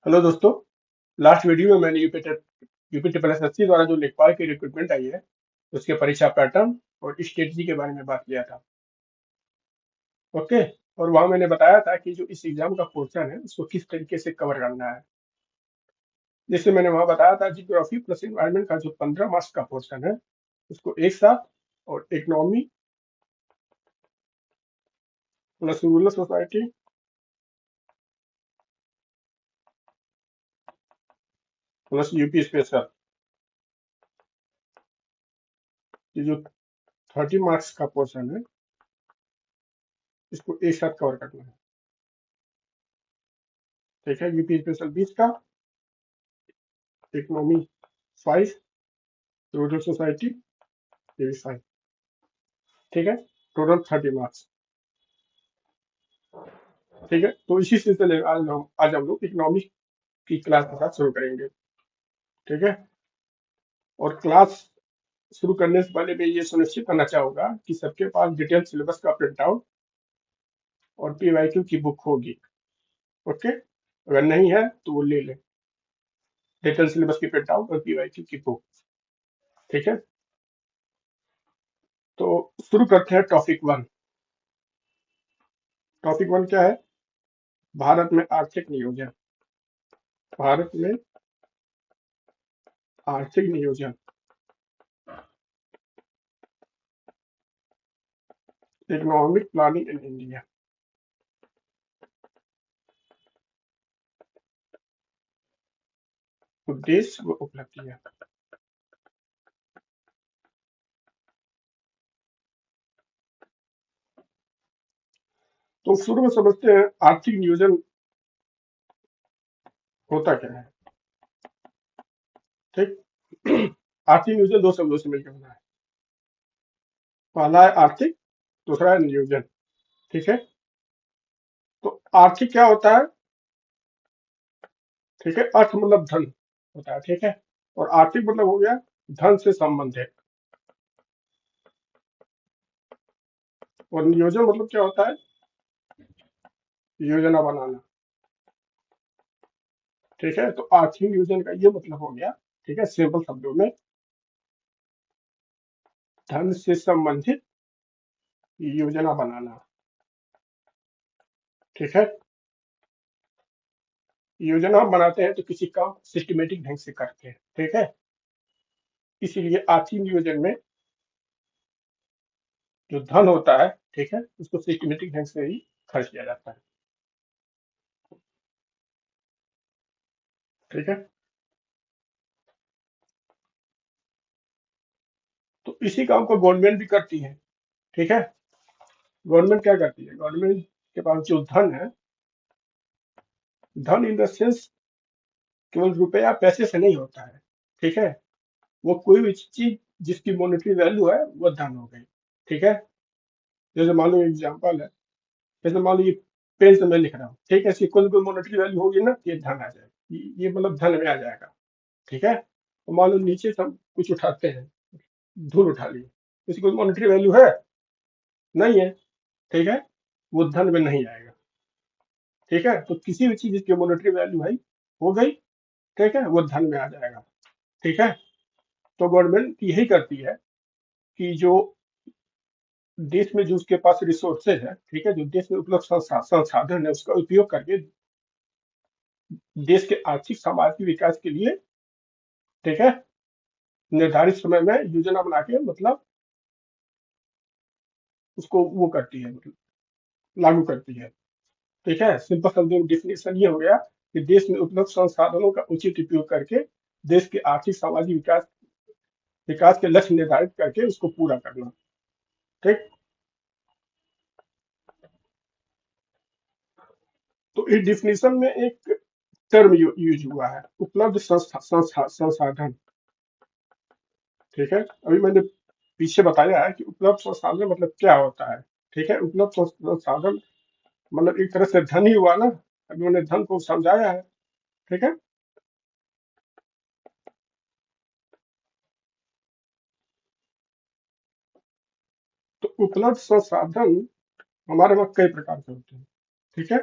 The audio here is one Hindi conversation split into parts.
हेलो दोस्तों। लास्ट वीडियो में मैंने यूपी ट्रिपल एस द्वारा जो लेखपाल की रिक्रूटमेंट आई है उसके परीक्षा पैटर्न और स्ट्रेटजी के बारे में बात किया था। ओके। और वहां मैंने बताया था कि जो इस एग्जाम का पोर्शन है उसको किस तरीके से कवर करना है। जैसे मैंने वहां बताया था जियोग्राफी प्लस इन्वायरमेंट का जो 15 मार्क्स का पोर्शन है उसको एक साथ, और economy plus rural society plus UP special, ये जो 30 मार्क्स का पोर्शन है इसको एक साथ कवर करना है। ठीक है, यूपी स्पेशल 20 का, इकोनॉमी 5, रूरल सोसाइटी ये भी 5। ठीक है, टोटल 30 मार्क्स। ठीक है, तो इसी सिलसिले में आज हम लोग इकोनॉमिक्स की क्लास के साथ शुरू करेंगे। ठीक है, और क्लास शुरू करने से पहले मैं ये सुनिश्चित करना चाहूंगा कि सबके पास डिटेल सिलेबस का प्रिंट आउट और पीवाईक्यू की बुक होगी। ओके, अगर नहीं है तो वो ले लें, डिटेल सिलेबस की प्रिंट आउट और पीवाईक्यू की बुक। ठीक है, तो शुरू करते हैं टॉपिक वन। टॉपिक वन क्या है? भारत में आर्थिक नियोजन। भारत में आर्थिक नियोजन, इकोनॉमिक प्लानिंग इन इंडिया। उद्देश्य व उपलब्धियां। तो शुरू में समझते हैं आर्थिक नियोजन होता क्या है। ठीक। आर्थिक नियोजन दो शब्दों से मिलकर बना है। पहला है आर्थिक, दूसरा है नियोजन। ठीक है, तो आर्थिक क्या होता है? ठीक है, अर्थ मतलब धन होता है। ठीक है, और आर्थिक मतलब हो गया धन से संबंधित। और नियोजन मतलब क्या होता है? योजना बनाना। ठीक है, तो आर्थिक नियोजन का ये मतलब हो गया, ठीक है, सिंपल शब्दों में, धन से संबंधित योजना बनाना। ठीक है, योजना हम बनाते हैं तो किसी काम सिस्टमेटिक ढंग से करते हैं। ठीक है, इसीलिए आर्थिक नियोजन में जो धन होता है, ठीक है, उसको सिस्टमेटिक ढंग से ही खर्च किया जाता है। ठीक है, तो इसी काम को गवर्नमेंट भी करती है। ठीक है, गवर्नमेंट क्या करती है? गवर्नमेंट के पास जो धन है, धन इन द सेंस केवल रुपया पैसे से नहीं होता है। ठीक है, वो कोई भी चीज जिसकी मॉनेटरी वैल्यू है वो धन हो गई। ठीक है, जैसे मान लो एग्जाम्पल है, जैसे मान लो ये पेन से मैं लिख रहा हूँ, ठीक है, इसकी कोई मॉनेटरी वैल्यू होगी ना, ये धन आ जाएगा, ये मतलब धन में आ जाएगा। ठीक है, तो मान लो नीचे से हम कुछ उठाते हैं, धूल उठा ली, इसकी कोई मॉनेटरी वैल्यू है? नहीं है। ठीक है, वो धन में नहीं आएगा। ठीक है, तो किसी भी चीज की मॉनेटरी वैल्यू है हो गई, ठीक है, वो धन में आ जाएगा। ठीक है, तो गवर्नमेंट यही करती है कि जो देश में जो उसके पास रिसोर्सेज है, ठीक है, जो देश में उपलब्ध संसाधन है उसका उपयोग करके देश के आर्थिक सामाजिक विकास के लिए, ठीक है, निर्धारित समय में योजना बना के मतलब उसको वो करती है, मतलब लागू करती है। ठीक है, सिंपल शब्दों में डिफिनेशन ये हो गया कि देश में उपलब्ध संसाधनों का उचित उपयोग करके देश के आर्थिक सामाजिक विकास विकास के लक्ष्य निर्धारित करके उसको पूरा करना। ठीक, तो इस डिफिनेशन में एक टर्म यूज हुआ है, उपलब्ध संसाधन। ठीक है, अभी मैंने पीछे बताया है कि उपलब्ध संसाधन मतलब क्या होता है। ठीक है, उपलब्ध संसाधन मतलब एक तरह से धन ही हुआ ना, अभी मैंने धन को समझाया है। ठीक है, तो उपलब्ध संसाधन हमारे वहाँ कई प्रकार के होते हैं। ठीक है,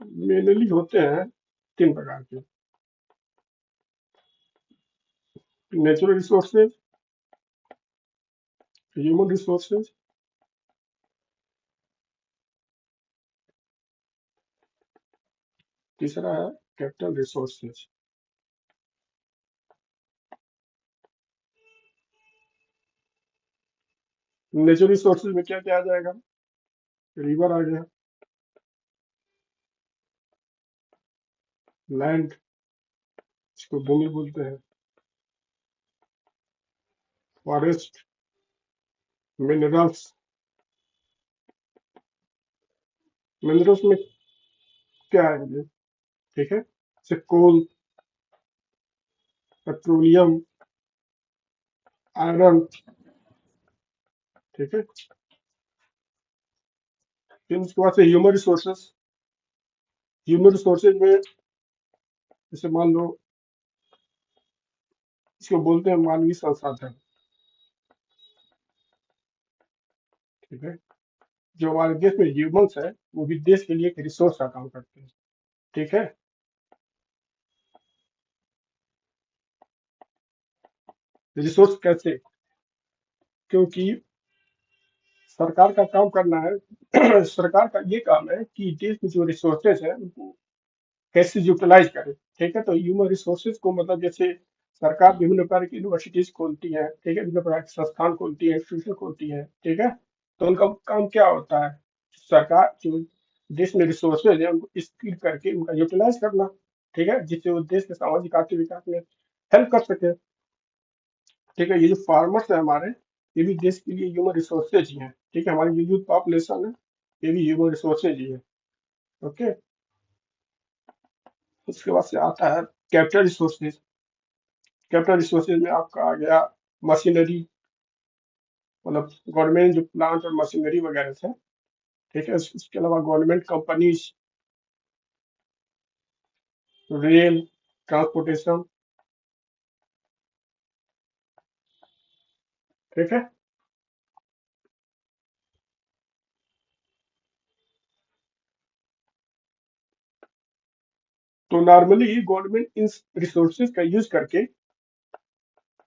मेनली होते हैं तीन प्रकार के: नेचुरल रिसोर्सेज, ह्यूमन रिसोर्सेज, तीसरा है कैपिटल रिसोर्सेज। नेचुरल रिसोर्सेज में क्या क्या आ जाएगा? रिवर आ गया, लैंड, इसको भूमि बोलते हैं, फॉरेस्ट, मिनरल्स। मिनरल्स में क्या आएंगे? ठीक है, जैसे कोल, पेट्रोलियम, आयरन। ठीक है, फिर उसके बाद से ह्यूमन रिसोर्सेज। ह्यूमन रिसोर्सेज में जैसे मान लो, इसको बोलते हैं मानवीय संसाधन। ठीक है, जो हमारे देश में ह्यूमंस है वो भी देश के लिए एक रिसोर्स का काम करते हैं। ठीक है, रिसोर्स कैसे? क्योंकि सरकार का काम करना है सरकार का ये काम है कि देश में जो रिसोर्सेज है उनको कैसे यूटिलाइज करे। ठीक है, तो ह्यूमन रिसोर्सेज को मतलब जैसे सरकार विभिन्न प्रकार की यूनिवर्सिटीज खोलती है, ठीक है, विभिन्न प्रकार के संस्थान खोलती है, इंस्टीट्यूशन खोलती है। ठीक है, तो उनका काम क्या होता है? सरकार जो देश में रिसोर्सेज है उनको स्किल करके उनका यूटिलाइज करना। ठीक है, जिससे वो देश के सामाजिक आर्थिक विकास में हेल्प कर सके। ठीक है, ये जो फार्मर्स है हमारे, ये भी देश के लिए ह्यूमन रिसोर्सेज ही है। ठीक है, हमारी जो यूथ पॉपुलेशन है ये भी ह्यूमन रिसोर्सेज ही है। ओके, उसके बाद से आता है कैपिटल रिसोर्सेज। कैपिटल रिसोर्सेज में आपका आ गया मशीनरी, मतलब गवर्नमेंट जो प्लांट और मशीनरी वगैरह है। ठीक है, इसके अलावा गवर्नमेंट कंपनीज, रेल, ट्रांसपोर्टेशन। ठीक है, तो नॉर्मली गवर्नमेंट इन रिसोर्सेज का यूज करके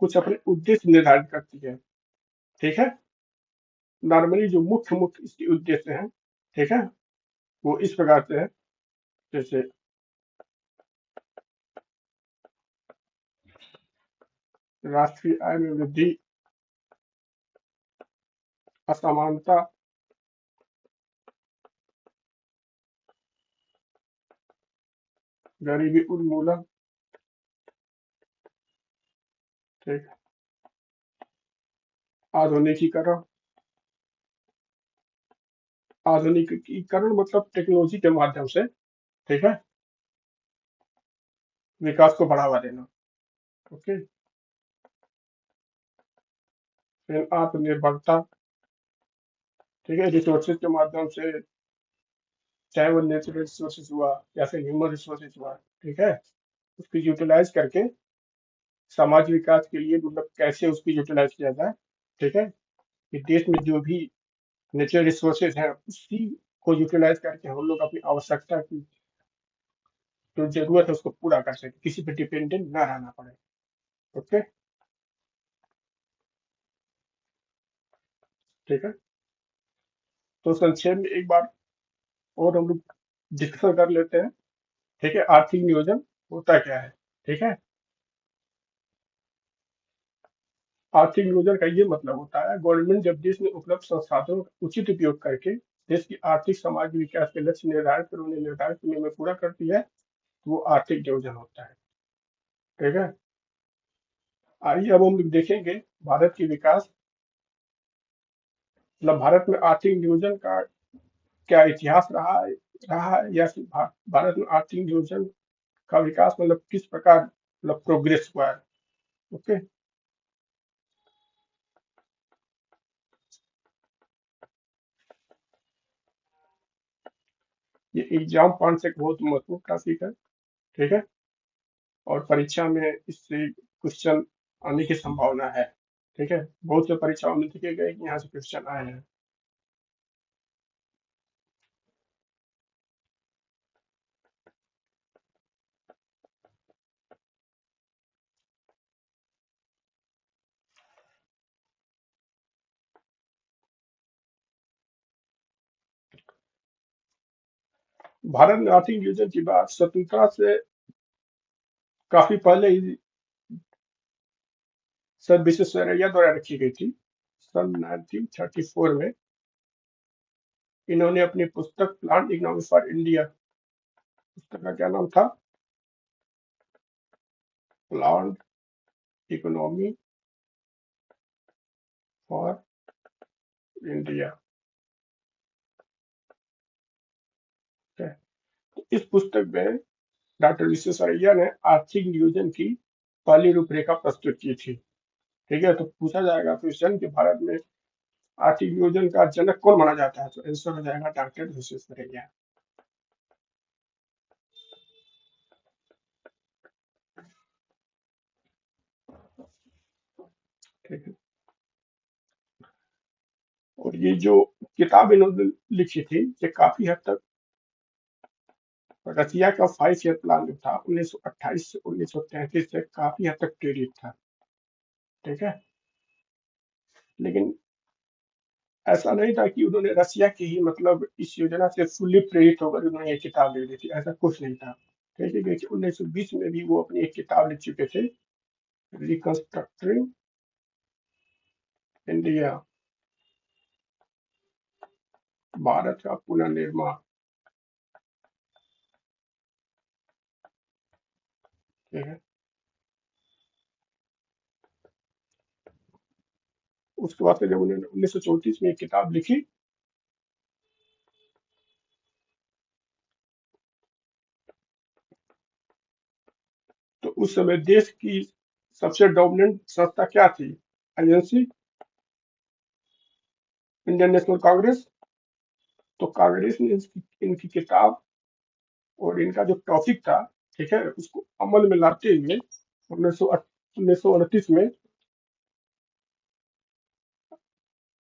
कुछ अपने उद्देश्य निर्धारित करती है। ठीक है, नॉर्मली जो मुख्य मुख्य इसके उद्देश्य हैं, ठीक है, वो इस प्रकार से है। जैसे राष्ट्रीय आय में वृद्धि, असमानता, गरीबी उन्मूलन। ठीक, आधुनिकीकरण। आधुनिकीकरण मतलब टेक्नोलॉजी के माध्यम से, ठीक है, विकास को बढ़ावा देना। ओके, फिर आत्मनिर्भरता। ठीक है, रिसोर्सेज के माध्यम से, चाहे वो नेचुरल रिसोर्सेज हुआ या फिर ह्यूमन रिसोर्सेज हुआ। ठीक है, उसको यूटिलाइज करके समाज विकास के लिए मतलब कैसे उसको यूटिलाइज किया जाए। ठीक है, कि देश में जो भी नेचुरल रिसोर्सेज हैं उसी को यूटिलाइज करके हम लोग अपनी आवश्यकता की जो जरूरत है उसको पूरा कर सके, किसी पे डिपेंडेंट ना रहना पड़े। ओके, ठीक है, तो संक्षेप में एक बार और हम लोग डिस्कशन कर लेते हैं। ठीक है, आर्थिक नियोजन होता क्या है? ठीक है, आर्थिक नियोजन का ये मतलब होता है गवर्नमेंट जब देश में उपलब्ध संसाधनों का उचित उपयोग करके देश की आर्थिक सामाजिक विकास के लक्ष्य निर्धारित कर उन्हें निर्धारित समय में पूरा करती है, तो वो आर्थिक नियोजन होता है। ठीक है, आइए अब हम लोग देखेंगे भारत की विकास, मतलब भारत में आर्थिक नियोजन का क्या इतिहास रहा है या फिर भारत में आर्थिक नियोजन का विकास मतलब किस प्रकार मतलब प्रोग्रेस हुआ है। ओके, ये एग्जाम पॉइंट से एक बहुत महत्वपूर्ण टॉपिक है। ठीक है, और परीक्षा में इससे क्वेश्चन आने की संभावना है। ठीक है, बहुत से परीक्षाओं में देखे गए कि यहाँ से क्वेश्चन आए हैं। भारत ने आर्थिक नियोजन की बात स्वतंत्रता से काफी पहले ही सर विश्वेश्वरैया द्वारा रखी गई थी। सन 1934 में इन्होंने अपनी पुस्तक प्लान इकोनॉमी फॉर इंडिया, पुस्तक का क्या नाम था? Plan economy for India. है। तो इस पुस्तक में डॉक्टर विश्वेश्वरैया ने आर्थिक नियोजन की पहली रूपरेखा प्रस्तुत की थी। ठीक है, तो पूछा जाएगा क्वेश्चन कि भारत में आर्थिक नियोजन का जनक कौन माना जाता है, तो आंसर हो जाएगा डॉक्टर विश्वेश्वरैया। ठीक है। और ये जो किताब इन्होंने लिखी थी, ये काफी हद तक रसिया का 5 ईयर प्लान जो था 1928 से 1933 से काफी हद तक प्रेरित था। ठीक है, लेकिन ऐसा नहीं था कि उन्होंने रसिया की ही मतलब इस योजना से फुल्ली प्रेरित होकर उन्होंने ये किताब लिख दी थी, ऐसा कुछ नहीं था। ठीक है, क्योंकि 1920 में भी वो अपनी एक किताब लिख चुके थे, रिकंस्ट्रक्टिंग इंडिया, भारत का पुनर्निर्माण। ठीक है, उसके बाद से जब उन्होंने 1934 में एक किताब लिखी, तो उस समय देश की सबसे डोमिनेंट संस्था क्या थी? Agency, Indian national Congress. तो कांग्रेस ने इनकी किताब और इनका जो टॉपिक था, ठीक है, उसको अमल में लाते हुए 1938 में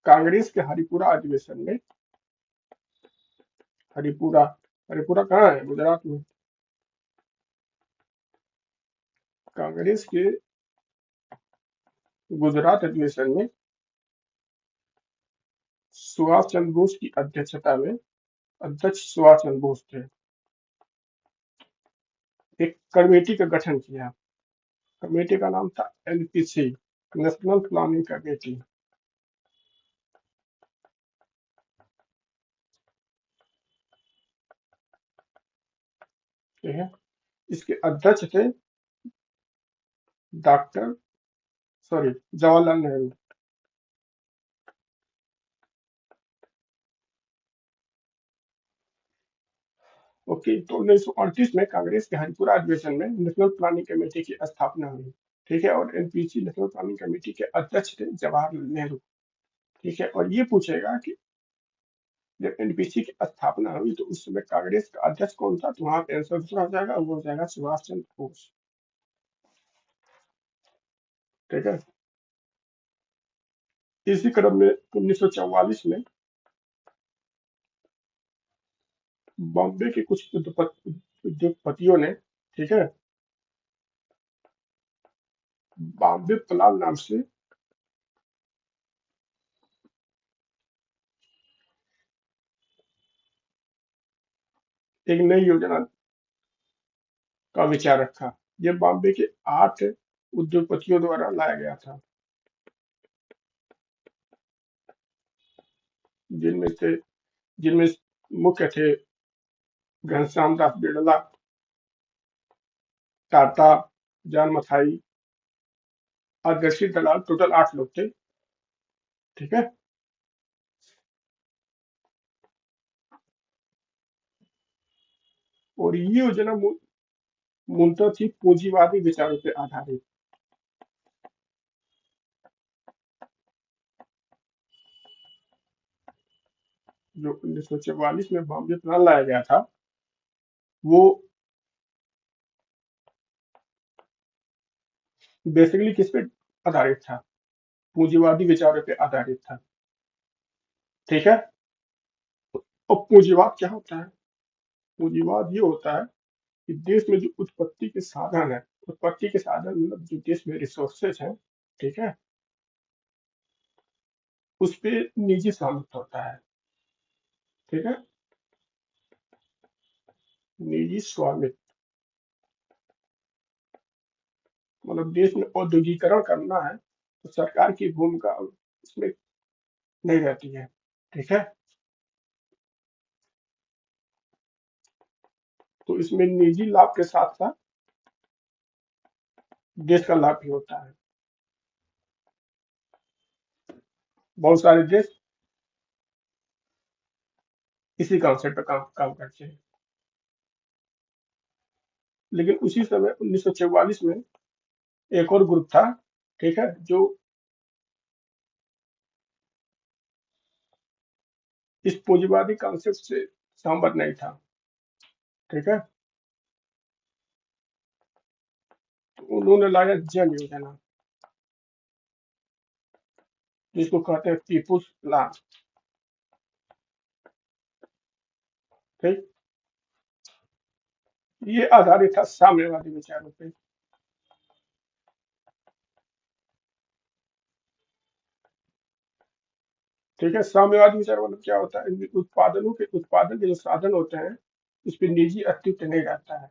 कांग्रेस के हरिपुरा अधिवेशन में, हरिपुरा, हरिपुरा कहाँ है? गुजरात में। कांग्रेस के गुजरात अधिवेशन में सुभाष चंद्र बोस की अध्यक्षता में, अध्यक्ष सुभाष चंद्र बोस थे, एक कमेटी का गठन किया। कमेटी का नाम था एनपीसी, नेशनल प्लानिंग कमेटी। ठीक है, इसके अध्यक्ष थे doctor, sorry, Jawaharlal Nehru. Okay, तो 1938 में कांग्रेस के हरिपुरा अधिवेशन में नेशनल प्लानिंग कमेटी की स्थापना हुई। ठीक है, और एनपीसी नेशनल प्लानिंग कमेटी के अध्यक्ष थे जवाहरलाल नेहरू। ठीक है, और ये पूछेगा कि जब एनपीसी की स्थापना हुई तो उस समय कांग्रेस का अध्यक्ष कौन था, तो वहां पे आंसर दूसरा हो जाएगा, वो हो जाएगा सुभाष चंद्र बोस। ठीक है, इसी क्रम में 1944 में बॉम्बे के कुछ उद्योगपतियों ने, ठीक है, बॉम्बे प्लान नाम से एक नई योजना का विचार रखा। ये बॉम्बे के 8 उद्योगपतियों द्वारा लाया गया था, जिनमें से जिनमें मुख्य थे घनश्याम दास बिड़ला, टाटा, जॉन मथाई, आदर्शी दलाल। टोटल 8 लोग थे। ठीक है, और ये योजना मूलतः थी पूंजीवादी विचारों पर आधारित। जो 1944 में बॉम्बे प्लान लाया गया था, वो बेसिकली किस पे आधारित था? पूंजीवादी विचारों पे आधारित था। ठीक है, और पूंजीवाद क्या होता है? पूंजीवाद ये होता है कि देश में जो उत्पत्ति के साधन है, उत्पत्ति के साधन मतलब जो देश में रिसोर्सेज हैं, ठीक है, उस पे निजी स्वामित्व होता है। ठीक है, निजी स्वामित्व मतलब देश में औद्योगिकरण करना है तो सरकार की भूमिका इसमें नहीं रहती है। ठीक है, तो इसमें निजी लाभ के साथ साथ देश का लाभ भी होता है। बहुत सारे देश इसी कॉन्सेप्ट पे काम काम करते हैं। लेकिन उसी समय 1944 में एक और ग्रुप था, ठीक है, जो इस पूंजीवादी कॉन्सेप्ट से सहमत नहीं था। ठीक है, तो उन्होंने लाया जन योजना, जिसको कहते हैं पीपुल्स प्लान। ठीक, ये आधारित था साम्यवादी विचारों पे। ठीक है, साम्यवादी विचार मतलब क्या होता है, उत्पादन के जो साधन होते हैं उस पर निजी अस्तित्व नहीं रहता है।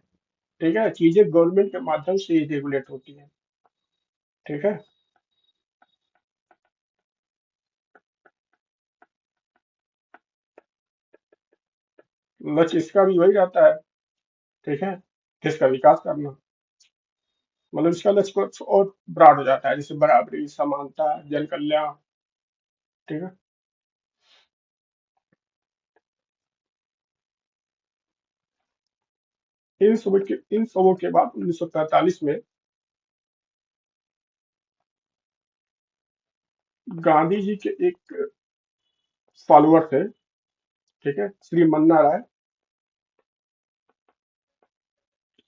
ठीक है, चीजें गवर्नमेंट के माध्यम से ही रेगुलेट होती हैं। ठीक है, लक्ष्य इसका भी वही रहता है। ठीक है, देश का विकास करना, मतलब इसका लक्ष्य कुछ और ब्रॉड हो जाता है, जैसे बराबरी, समानता, जन कल्याण। ठीक है, इन सबों के बाद 1943 में गांधी जी के एक फॉलोअर थे, ठीक है, श्री मन्ना राय।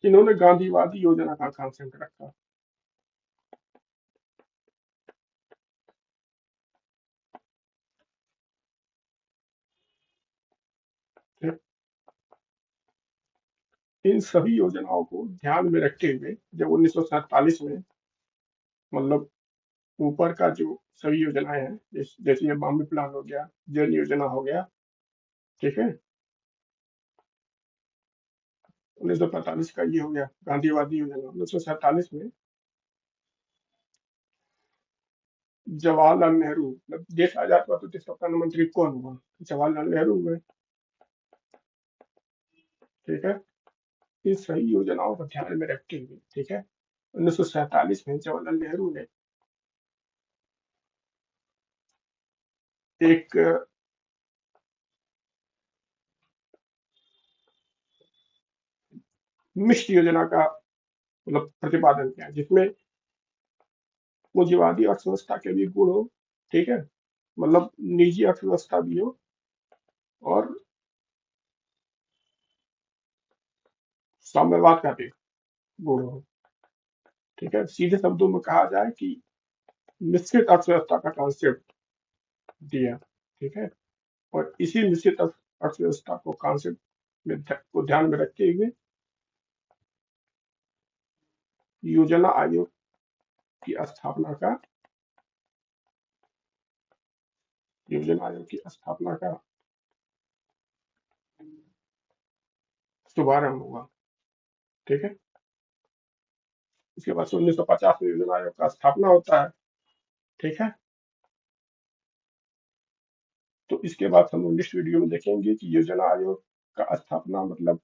इन्होंने गांधीवादी योजना का कॉन्सेप्ट रखा। ठीक? इन सभी योजनाओं को ध्यान में रखते हुए जब 1947 में, मतलब ऊपर का जो सभी योजनाएं हैं, जैसे ये बॉम्बे प्लान हो गया, जन योजना हो गया, ठीक है, 1945 का ये हो गया गांधीवादी योजना। 1947 में जवाहरलाल नेहरू, मतलब देश आजाद हुआ तो देश का प्रधानमंत्री कौन हुआ? जवाहरलाल नेहरू हुए। ठीक है, इन सही योजनाओं को ध्यान में रखते हुए, ठीक है, 1947 में जवाहरलाल नेहरू ने एक मिश्र योजना का मतलब प्रतिपादन किया, जिसमें पूंजीवादी अर्थव्यवस्था के भी गुण हो, ठीक है, मतलब निजी अर्थव्यवस्था भी हो और साम्यवाद का भी गुण हो। ठीक है, सीधे शब्दों में कहा जाए कि मिश्रित अर्थव्यवस्था का कॉन्सेप्ट दिया। ठीक है, और इसी मिश्रित अर्थव्यवस्था को कॉन्सेप्ट में को ध्यान में रखते हुए योजना आयोग की स्थापना का योजना आयोग की स्थापना का शुभारंभ हुआ। ठीक है, इसके बाद 1950 में योजना आयोग का स्थापना होता है। ठीक है, तो इसके बाद हम नेक्स्ट वीडियो में देखेंगे कि योजना आयोग का स्थापना मतलब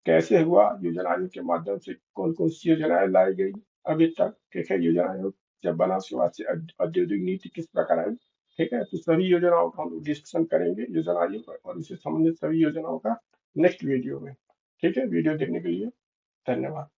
कैसे हुआ, योजना आयोग के माध्यम से कौन कौन सी योजनाएं लाई गई अभी तक। ठीक है, योजना आयोग जब बना उसके बाद से औद्योगिक नीति किस प्रकार आई। ठीक है, तो सभी योजनाओं का हम लोग डिस्कशन करेंगे, योजना आयोग और इससे संबंधित सभी योजनाओं का नेक्स्ट वीडियो में। ठीक है, वीडियो देखने के लिए धन्यवाद।